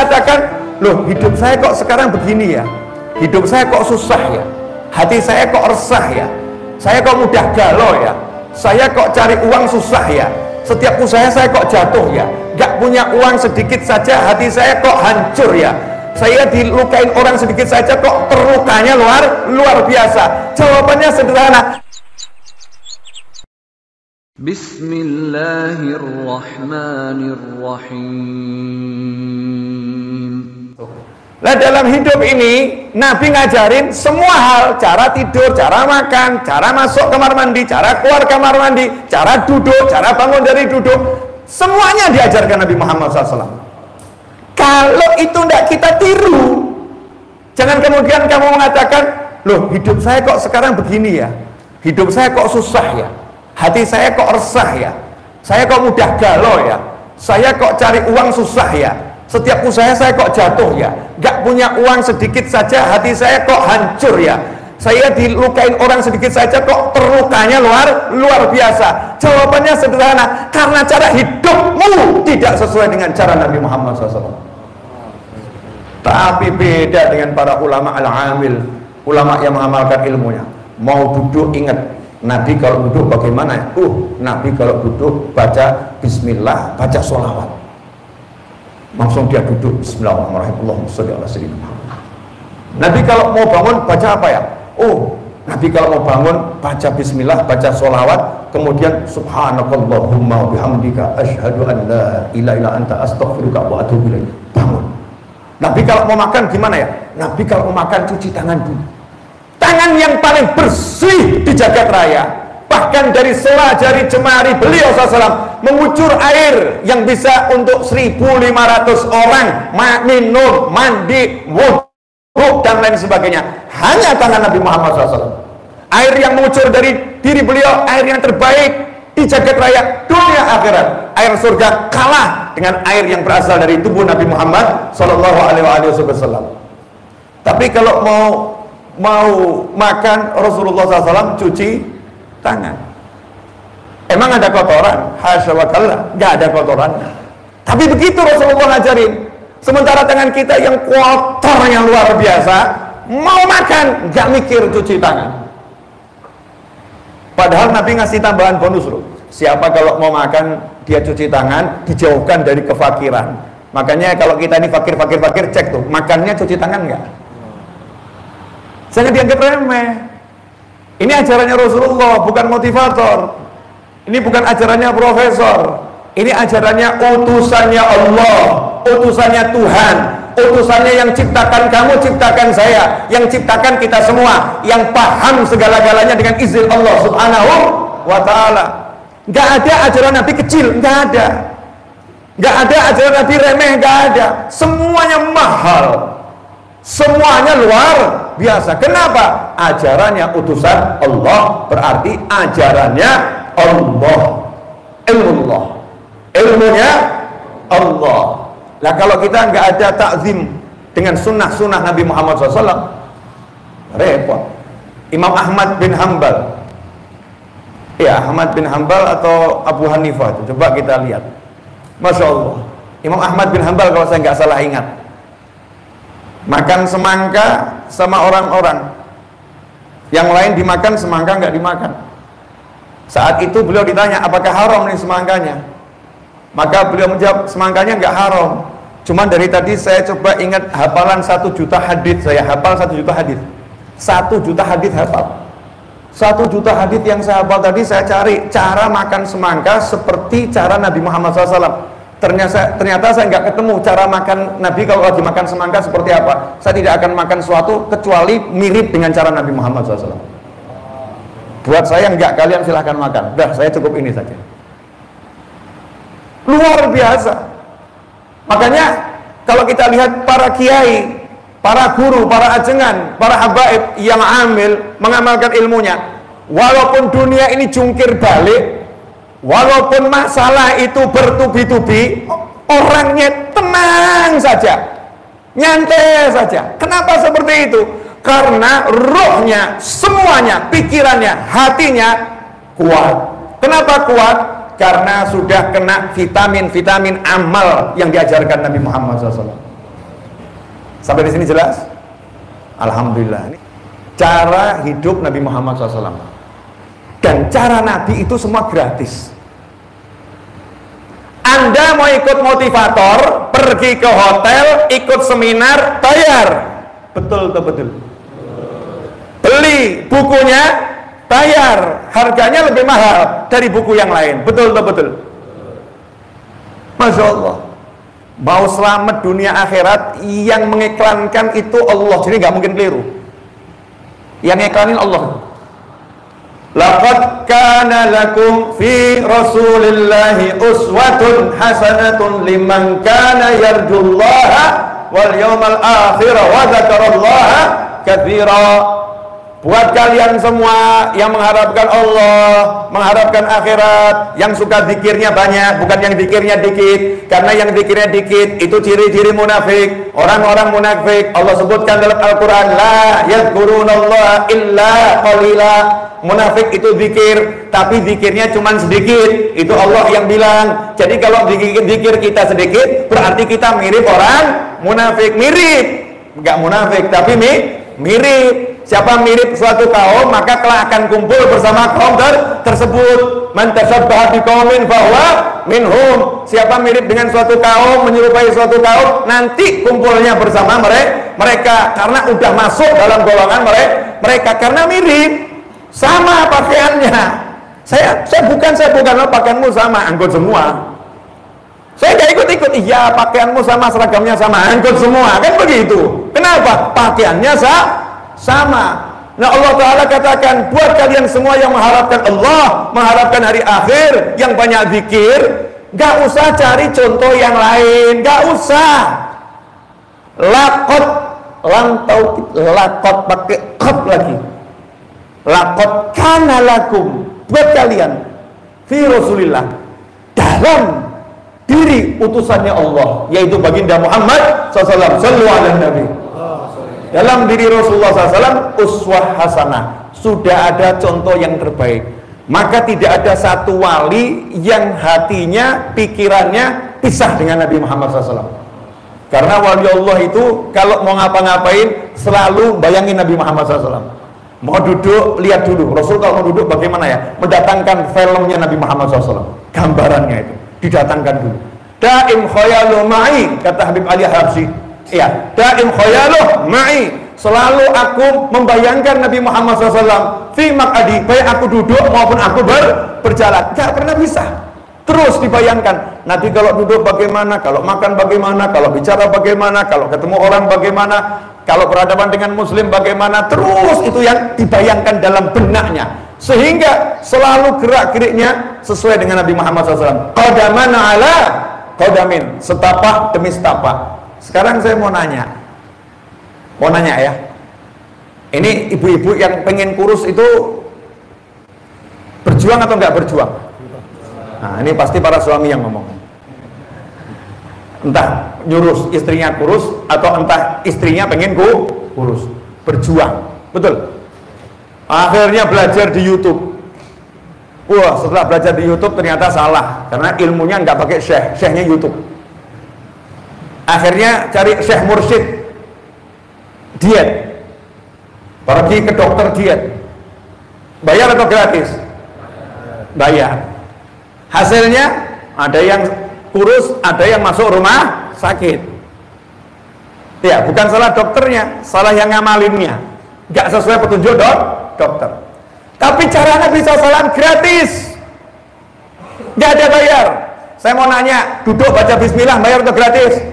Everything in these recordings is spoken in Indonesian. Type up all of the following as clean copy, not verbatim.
mengatakan, loh hidup saya kok sekarang begini ya, hidup saya kok susah ya, hati saya kok resah ya, saya kok mudah galau ya, saya kok cari uang susah ya, setiap usaha saya kok jatuh ya, gak punya uang sedikit saja hati saya kok hancur ya, saya dilukain orang sedikit saja kok terlukanya luar biasa. Jawabannya sederhana. Bismillahirrahmanirrahim. Nah, dalam hidup ini Nabi ngajarin semua hal, cara tidur, cara makan, cara masuk kamar mandi, cara keluar kamar mandi, cara duduk, cara bangun dari duduk, semuanya diajarkan Nabi Muhammad SAW. Kalau itu tidak kita tiru, jangan kemudian kamu mengatakan, loh hidup saya kok sekarang begini ya, hidup saya kok susah ya, hati saya kok resah ya, saya kok mudah galau ya, saya kok cari uang susah ya, setiap usaha saya kok jatuh ya, gak punya uang sedikit saja hati saya kok hancur ya, saya dilukain orang sedikit saja kok terlukanya luar biasa. Jawabannya sederhana, karena cara hidupmu tidak sesuai dengan cara Nabi Muhammad SAW. Tapi beda dengan para ulama al-amil, ulama yang mengamalkan ilmunya. Mau duduk, ingat Nabi kalau duduk bagaimana ya? Nabi kalau duduk baca bismillah, baca sholawat, langsung dia duduk bismillahirrahmanirrahim. Nabi kalau mau bangun baca apa ya? Nabi kalau mau bangun baca bismillah, baca sholawat, kemudian subhanakallahumma bihamdika asyhadu an la ilaha illa anta astaghfiruka wa atubu ilaik. Bangun. Nabi kalau mau makan gimana ya? Nabi kalau mau makan cuci tangan dulu. Tangan yang paling bersih di jagat raya, bahkan dari sela jari jemari beliau SAW mengucur air yang bisa untuk 1.500 orang minum, mandi, wudhu dan lain sebagainya, hanya tangan Nabi Muhammad SAW. Air yang mengucur dari diri beliau, air yang terbaik di jagat raya dunia akhirat, air surga kalah dengan air yang berasal dari tubuh Nabi Muhammad Sallallahu Alaihi Wasallam. Tapi kalau mau makan, Rasulullah SAW cuci tangan. Emang ada kotoran? Hasya wa kalla, nggak ada kotorannya. Tapi begitu Rasulullah ngajarin. Sementara tangan kita yang kotor yang luar biasa, mau makan nggak mikir cuci tangan. Padahal Nabi ngasih tambahan bonus loh. Siapa kalau mau makan dia cuci tangan, dijauhkan dari kefakiran. Makanya kalau kita ini fakir cek tuh, makannya cuci tangan nggak? Jangan dianggap remeh. Ini ajarannya Rasulullah, bukan motivator. Ini bukan ajarannya profesor. Ini ajarannya utusannya Allah, utusannya Tuhan, utusannya yang ciptakan kamu, ciptakan saya, yang ciptakan kita semua, yang paham segala-galanya dengan izin Allah Subhanahu wa ta'ala. Nggak ada ajaran Nabi kecil, nggak ada. Nggak ada ajaran Nabi remeh, nggak ada. Semuanya mahal, semuanya luar biasa. Kenapa? Ajarannya utusan Allah, berarti ajarannya Allah, ilmunya Allah. Nah kalau kita nggak ada takzim dengan sunnah-sunnah Nabi Muhammad SAW, repot. Imam Ahmad bin Hanbal, ya Ahmad bin Hanbal atau Abu Hanifah, coba kita lihat. Masya Allah, Imam Ahmad bin Hanbal kalau saya nggak salah ingat, makan semangka sama orang-orang yang lain dimakan, semangka nggak dimakan. Saat itu beliau ditanya, apakah haram nih semangkanya? Maka beliau menjawab, semangkanya nggak haram. Cuman dari tadi saya coba ingat hafalan 1 juta hadis, saya hafal 1 juta hadis. 1 juta hadis hafal. 1 juta hadis yang saya hafal tadi saya cari cara makan semangka seperti cara Nabi Muhammad SAW. Ternyata saya nggak ketemu cara makan Nabi kalau lagi makan semangka seperti apa. Saya tidak akan makan sesuatu kecuali mirip dengan cara Nabi Muhammad SAW. Buat saya nggak, kalian silahkan makan. Dah, saya cukup ini saja. Luar biasa. Makanya kalau kita lihat para kiai, para guru, para ajengan, para habaib yang amil mengamalkan ilmunya, walaupun dunia ini jungkir balik, walaupun masalah itu bertubi-tubi, orangnya tenang saja, nyantai saja. Kenapa seperti itu? Karena rohnya, semuanya, pikirannya, hatinya kuat. Kenapa kuat? Karena sudah kena vitamin-vitamin amal yang diajarkan Nabi Muhammad SAW. Sampai di sini jelas? Alhamdulillah. Ini cara hidup Nabi Muhammad SAW. Dan cara Nabi itu semua gratis. Anda mau ikut motivator, pergi ke hotel, ikut seminar, bayar. Betul atau betul? Beli bukunya, bayar. Harganya lebih mahal dari buku yang lain. Betul atau betul? Masya Allah. Mau selamat dunia akhirat, yang mengiklankan itu Allah. Jadi nggak mungkin keliru. Yang ngiklanin Allah. Laqad kana lakum fi Rasulillahi uswatun hasanatun liman kana yarjullaha wal yawmal akhir wa dzakarallaha katsira. Buat kalian semua yang mengharapkan Allah, mengharapkan akhirat, yang suka zikirnya banyak, bukan yang zikirnya dikit. Karena yang zikirnya dikit itu ciri-ciri munafik. Orang-orang munafik Allah sebutkan dalam Al-Quran, la yadhkurunallaha illa qalila. Munafik itu zikir, tapi zikirnya cuma sedikit. Itu Allah yang bilang. Jadi kalau zikir kita sedikit, berarti kita mirip orang munafik. Mirip, enggak munafik, tapi mirip. Siapa mirip suatu kaum, maka kelak akan kumpul bersama kaum tersebut. Man tashabbaha biqaumin fahuwa minhum. Siapa mirip dengan suatu kaum, menyerupai suatu kaum, nanti kumpulnya bersama mereka karena udah masuk dalam golongan mereka karena mirip. Sama pakaiannya. Saya bukan pakaianmu sama, angkut semua. Saya nggak ikut-ikut. Iya, pakaianmu sama, seragamnya sama, angkut semua. Kan begitu. Kenapa? Pakaiannya sama. Nah, Allah Ta'ala katakan, buat kalian semua yang mengharapkan Allah, mengharapkan hari akhir, yang banyak zikir, gak usah cari contoh yang lain, gak usah. Laqad, laqad pakai qad lagi. Laqad kana lakum, buat kalian, fi Rasulillah, dalam diri utusannya Allah, yaitu baginda Muhammad SAW, sallu ala Nabi. Dalam diri Rasulullah SAW uswah hasanah, sudah ada contoh yang terbaik. Maka tidak ada satu wali yang hatinya, pikirannya pisah dengan Nabi Muhammad SAW. Karena wali Allah itu kalau mau ngapa-ngapain selalu bayangin Nabi Muhammad SAW. Mau duduk, lihat dulu Rasul kalau mau duduk bagaimana ya, mendatangkan filmnya Nabi Muhammad SAW, gambarannya itu didatangkan dulu. Daim khayalu ma'i, kata Habib Ali Habsyi. Ya, daim khayaluh ma'i, selalu aku membayangkan Nabi Muhammad SAW fi maq'adi, baik aku duduk maupun aku berjalan. Gak pernah bisa. Terus dibayangkan Nabi kalau duduk bagaimana, kalau makan bagaimana, kalau bicara bagaimana, kalau ketemu orang bagaimana, kalau berhadapan dengan muslim bagaimana. Terus itu yang dibayangkan dalam benaknya, sehingga selalu gerak-geriknya sesuai dengan Nabi Muhammad SAW. Qadaman ala qadamin, setapak demi setapak. Sekarang saya mau nanya ya, ini ibu-ibu yang pengen kurus itu berjuang atau enggak berjuang? Nah, ini pasti para suami yang ngomong. Entah nyuruh istrinya kurus atau entah istrinya pengen kurus, berjuang, betul. Akhirnya belajar di YouTube. Wah, setelah belajar di YouTube ternyata salah, karena ilmunya nggak pakai syekhnya YouTube. Akhirnya cari syekh mursyid diet, pergi ke dokter diet. Bayar atau gratis? Bayar. Hasilnya ada yang kurus, ada yang masuk rumah sakit. Ya, bukan salah dokternya, salah yang ngamalinnya, nggak sesuai petunjuk dokter. Tapi cara Nabi SAW gratis, nggak ada bayar. Saya mau nanya, duduk baca bismillah bayar atau gratis?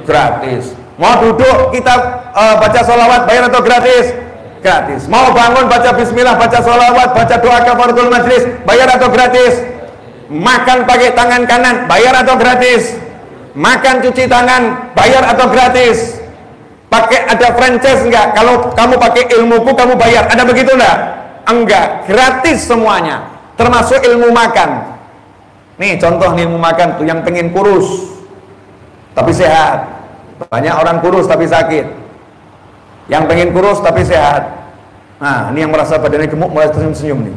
Gratis. Mau duduk kita baca sholawat bayar atau gratis? Gratis. Mau bangun baca bismillah, baca sholawat, baca doa kafaratul majlis bayar atau gratis? Makan pakai tangan kanan bayar atau gratis? Makan cuci tangan bayar atau gratis? Pakai ada franchise enggak? Kalau kamu pakai ilmuku kamu bayar, ada begitu enggak? Enggak, gratis semuanya, termasuk ilmu makan. Nih contoh ilmu makan tuh, yang pengen kurus tapi sehat. Banyak orang kurus tapi sakit, yang pengen kurus tapi sehat. Nah, ini yang merasa badannya gemuk mulai tersenyum-senyum nih.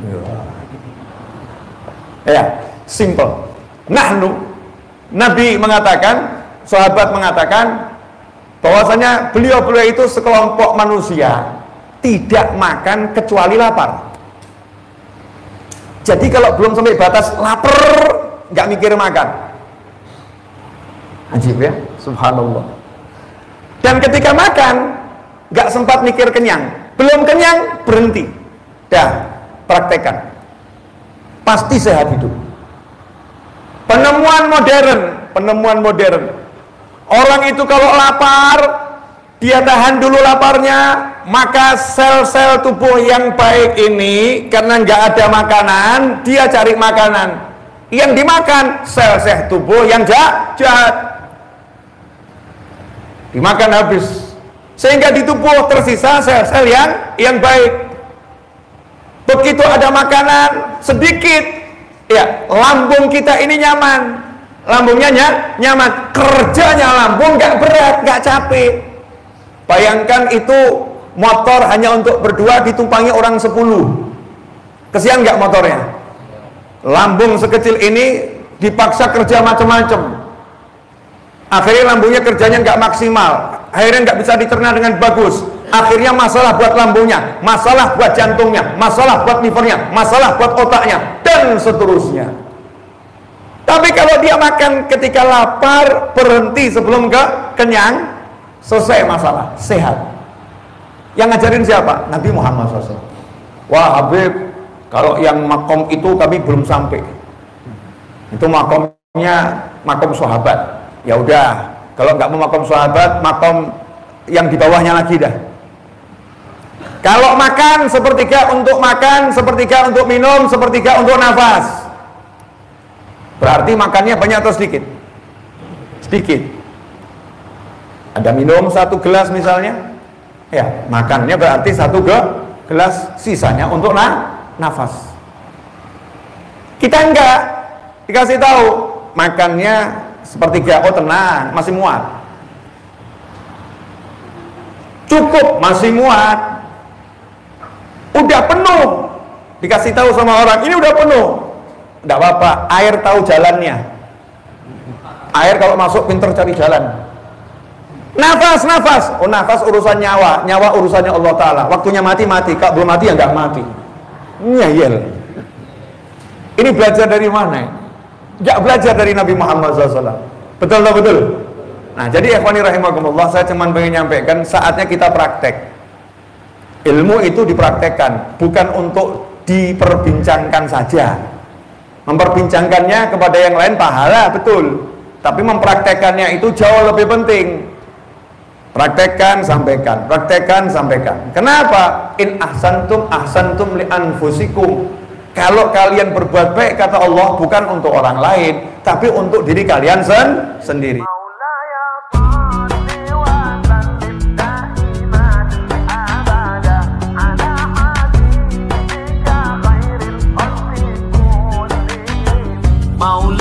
Ya, simple. Nahnu, Nabi mengatakan, sahabat mengatakan, bahwasanya beliau-beliau itu sekelompok manusia tidak makan kecuali lapar. Jadi kalau belum sampai batas lapar, nggak mikir makan. Ajib ya, subhanallah. Dan ketika makan, nggak sempat mikir kenyang. Belum kenyang, berhenti. Dah, praktekkan. Pasti sehat hidup. Penemuan modern. Orang itu kalau lapar, dia tahan dulu laparnya, maka sel-sel tubuh yang baik ini karena nggak ada makanan, dia cari makanan. Yang dimakan sel-sel tubuh yang jahat. Dimakan habis. Sehingga di tubuh tersisa sel-sel yang baik. Begitu ada makanan sedikit, ya lambung kita ini nyaman. Lambungnya nyaman. Kerjanya lambung nggak berat, nggak capek. Bayangkan itu motor hanya untuk berdua ditumpangi orang 10. Kesian nggak motornya? Lambung sekecil ini dipaksa kerja macam-macam. Akhirnya lambungnya kerjanya nggak maksimal. Akhirnya nggak bisa dicerna dengan bagus. Akhirnya masalah buat lambungnya, masalah buat jantungnya, masalah buat livernya, masalah buat otaknya, dan seterusnya. Tapi kalau dia makan ketika lapar, berhenti sebelum kenyang, selesai masalah, sehat. Yang ngajarin siapa? Nabi Muhammad SAW. Wah Habib, kalau yang makom itu kami belum sampai. Itu makomnya makom sahabat. Ya udah, kalau nggak mau makom sahabat, makom yang di bawahnya lagi dah. Kalau makan, sepertiga untuk makan, sepertiga untuk minum, sepertiga untuk nafas. Berarti makannya banyak atau sedikit? Sedikit. Ada minum 1 gelas misalnya, ya makannya berarti 1 gelas, sisanya untuk nafas. Kita enggak, dikasih tahu makannya sepertiga, oh tenang, masih muat. Cukup, masih muat. Udah penuh, dikasih tahu sama orang, ini udah penuh. Enggak apa-apa, air tahu jalannya. Air kalau masuk pinter cari jalan. Nafas. Oh nafas urusan nyawa urusannya Allah Ta'ala. Waktunya mati, kalau belum mati ya nggak mati. Ngeyel. Ini belajar dari mana? Nggak belajar dari Nabi Muhammad SAW. Betul tak betul? Nah jadi ikhwani rahimakumullah, saya cuma pengen nyampaikan saatnya kita praktek. Ilmu itu dipraktekkan, bukan untuk diperbincangkan saja. Memperbincangkannya kepada yang lain pahala, betul. Tapi mempraktekannya itu jauh lebih penting. Praktekkan, sampaikan. Praktekkan, sampaikan. Kenapa? In ahsantum li anfusikum. Kalau kalian berbuat baik, kata Allah, bukan untuk orang lain, tapi untuk diri kalian sendiri. Maula